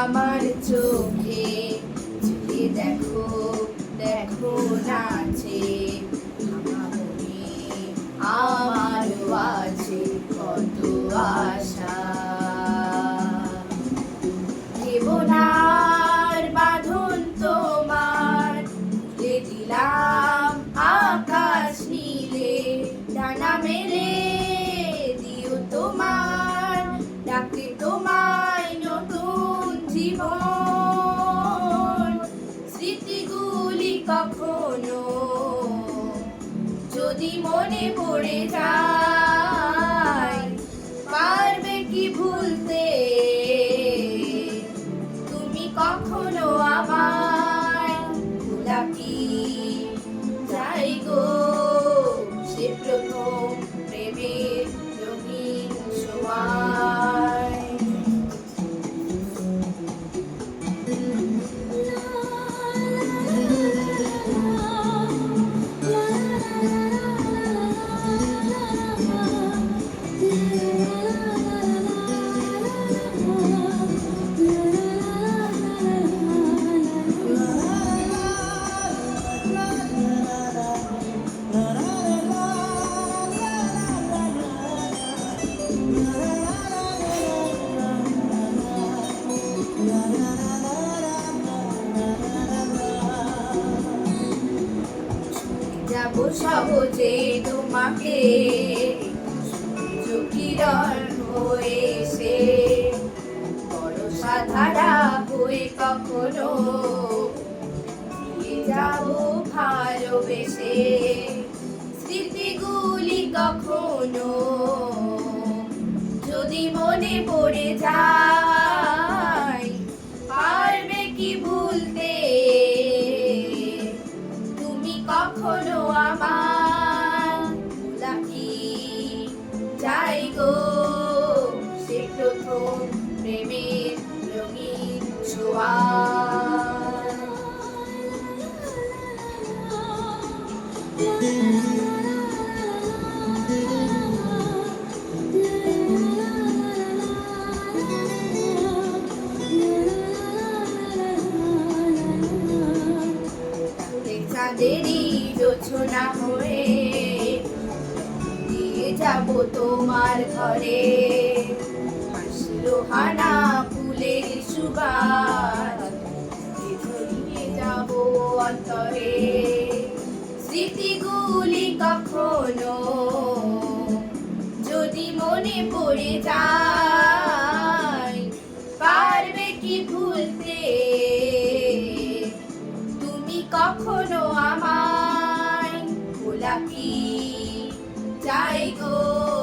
আমার চোখে চোখে দেখো দেখো নাচে আমার আছে কত আশা জীবনার বাঁধন তোমার খুলে দিলাম আকাশ নীলে ডানা মেলে দিও তোমার ডাকে তোমায় নতুন জীবন স্মৃতিগুলি কখনো যদি মনে পড়ে যায় পারবে কি ভুলতে তুমি কখনো আমায় ভোলা কি যাই গো সে প্রথম প্রেমের রঙিন সময় যাব সহজে তোমাকে কিরণ হয়ে এসে বড় সাধারা হয়ে কখনো দিয়ে যাব ভালোবেসে স্মৃতিগুলি কখনো যদি মনে পড়ে যায় পারবে কি ভুলতে তুমি কখনো আমার ভোলা কি যাই গো সে প্রথম প্রেমের রঙিন ছোঁয়া চাঁদেরই জোছনা হয়ে দিয়ে যাব তোমার ঘরে লোহানা ফুলের সুবাস ধরিয়ে যাব অন্তরে স্মৃতিগুলি কখনো যদি মনে পড়ে যায় পারবে কি ভুলতে তুমি কখনো আমায় ভোলা কি যাই গো